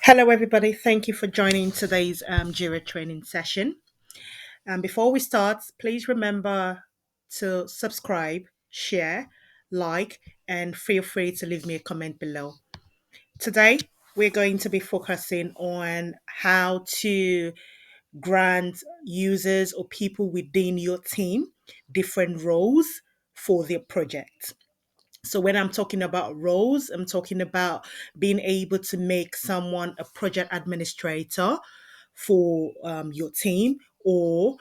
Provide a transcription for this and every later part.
Hello, everybody. Thank you for joining today's Jira training session. Before we start, please remember to subscribe, share, like, and feel free to leave me a comment below. Today, we're going to be focusing on how to grant users or people within your team different roles for their project. So when I'm talking about roles, I'm talking about being able to make someone a project administrator for your team or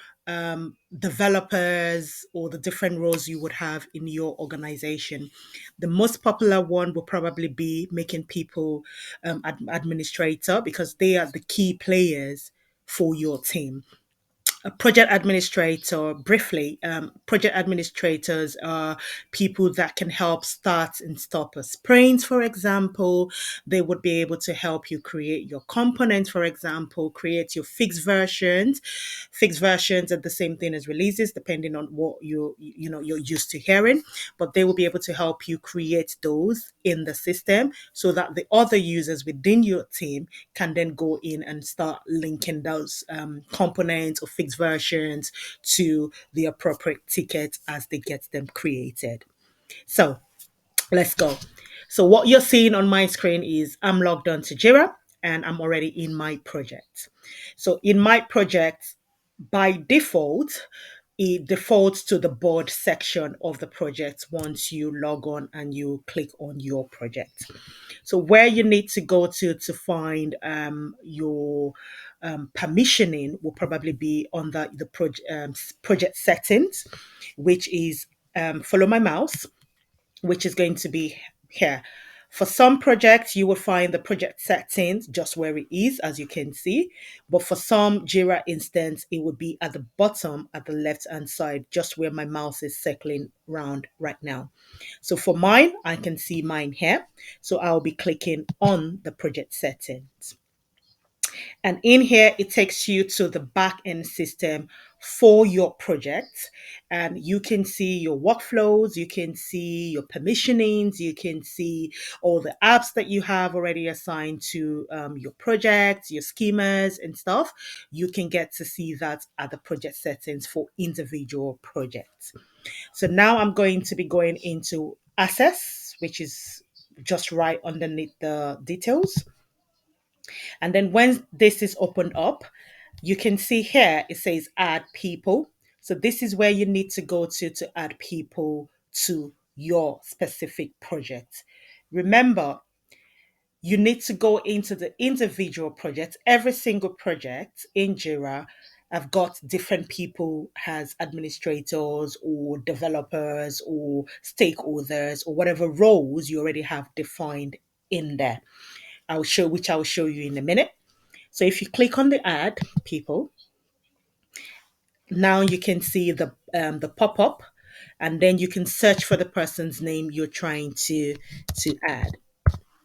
developers or the different roles you would have in your organization. The most popular one will probably be making people administrator because they are the key players for your team. A project administrator, briefly, project administrators are people that can help start and stop a sprint, for example. They would be able to help you create your components, for example, create your fixed versions. Fixed versions are the same thing as releases, depending on what you're used to hearing. But they will be able to help you create those in the system so that the other users within your team can then go in and start linking those components or fixed versions to the appropriate ticket as they get them created. So let's go. So what you're seeing on my screen is I'm logged on to Jira and I'm already in my project. So in my project, by default, it defaults to the board section of the project once you log on and you click on your project. So where you need to go to find your permissioning will probably be on the project settings, which is follow my mouse, which is going to be here. For some projects, you will find the project settings just where it is, as you can see. But for some Jira instance, it would be at the bottom at the left hand side, just where my mouse is circling around right now. So for mine, I can see mine here. So I'll be clicking on the project settings. And in here, it takes you to the back end system for your project. And you can see your workflows, you can see your permissionings, you can see all the apps that you have already assigned to your project, your schemas and stuff. You can get to see that at the project settings for individual projects. So now I'm going to be going into access, which is just right underneath the details. And then when this is opened up, you can see here it says add people. So this is where you need to go to add people to your specific project. Remember, you need to go into the individual project. Every single project in Jira have got different people as administrators or developers or stakeholders or whatever roles you already have defined in there. I'll show you in a minute. So if you click on the add people, now you can see the pop up, and then you can search for the person's name you're trying to add.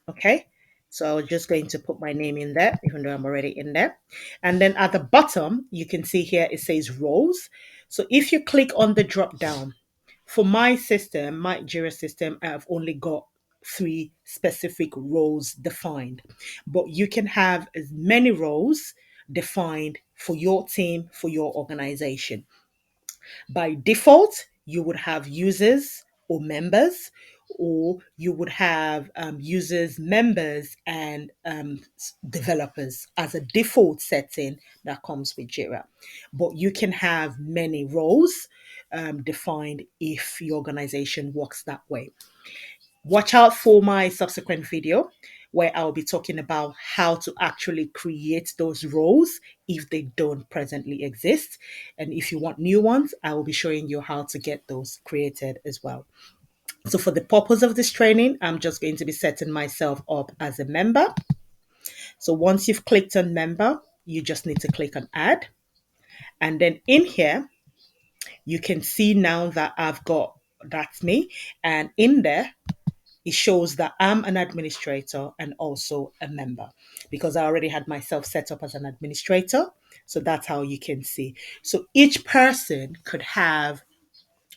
Okay. So I'm just going to put my name in there, even though I'm already in there. And then at the bottom, you can see here it says roles. So if you click on the drop down, for my system, my Jira system, I've only got three specific roles defined. But you can have as many roles defined for your team, for your organization. By default, you would have users or members, or you would have users, members, and developers as a default setting that comes with Jira. But you can have many roles defined if your organization works that way. Watch out for my subsequent video where I'll be talking about how to actually create those roles if they don't presently exist. And if you want new ones, I will be showing you how to get those created as well. So, for the purpose of this training, I'm just going to be setting myself up as a member. So, once you've clicked on member, you just need to click on add. And then in here, you can see now that I've got that's me. And in there, it shows that I'm an administrator and also a member because I already had myself set up as an administrator. So that's how you can see. So each person could have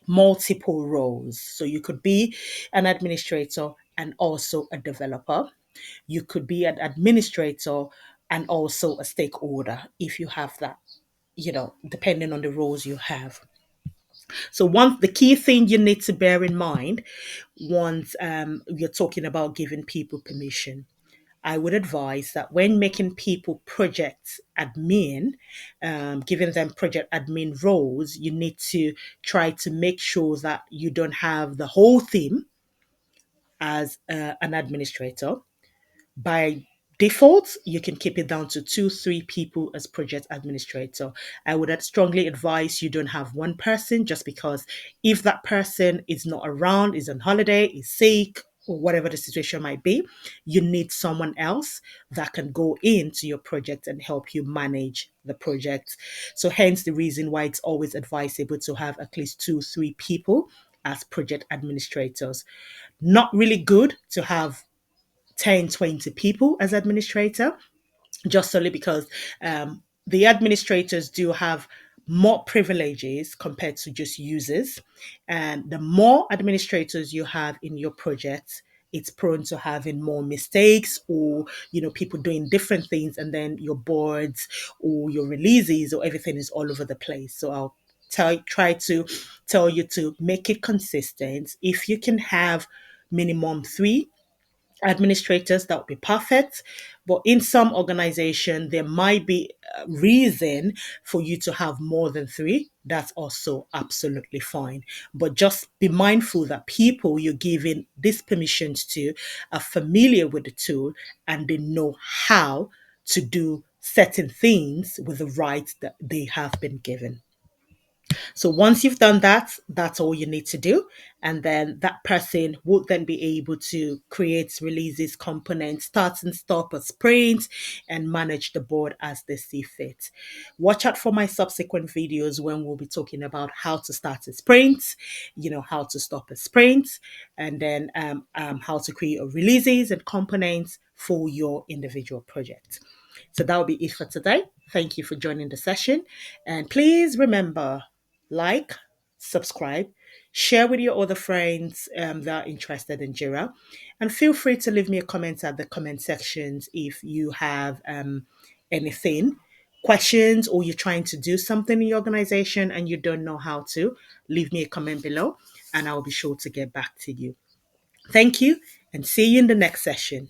multiple roles. So you could be an administrator and also a developer. You could be an administrator and also a stakeholder if you have that, depending on the roles you have. So, one the key thing you need to bear in mind once you're talking about giving people permission, I would advise that when making people project admin, giving them project admin roles, you need to try to make sure that you don't have the whole team as an administrator. By default, you can keep it down to two, three people as project administrator. I would strongly advise you don't have one person, just because if that person is not around, is on holiday, is sick, or whatever the situation might be, you need someone else that can go into your project and help you manage the project. So, hence the reason why it's always advisable to have at least two, three people as project administrators. Not really good to have 10, 20 people as administrator, just solely because the administrators do have more privileges compared to just users. And the more administrators you have in your project, it's prone to having more mistakes, or people doing different things, and then your boards or your releases or everything is all over the place. So I'll try to tell you to make it consistent. If you can have minimum three administrators, that would be perfect. But in some organization there might be a reason for you to have more than three. That's also absolutely fine, but just be mindful that people you're giving these permissions to are familiar with the tool and they know how to do certain things with the rights that they have been given. So once you've done that, that's all you need to do. And then that person would then be able to create releases, components, start and stop a sprint, and manage the board as they see fit. Watch out for my subsequent videos when we'll be talking about how to start a sprint, how to stop a sprint, and then how to create releases and components for your individual project. So that will be it for today. Thank you for joining the session. And please remember, like, subscribe, share with your other friends that are interested in Jira, and feel free to leave me a comment at the comment sections if you have anything, questions, or you're trying to do something in your organization and you don't know how to. Leave me a comment below, and I'll be sure to get back to you. Thank you, and see you in the next session.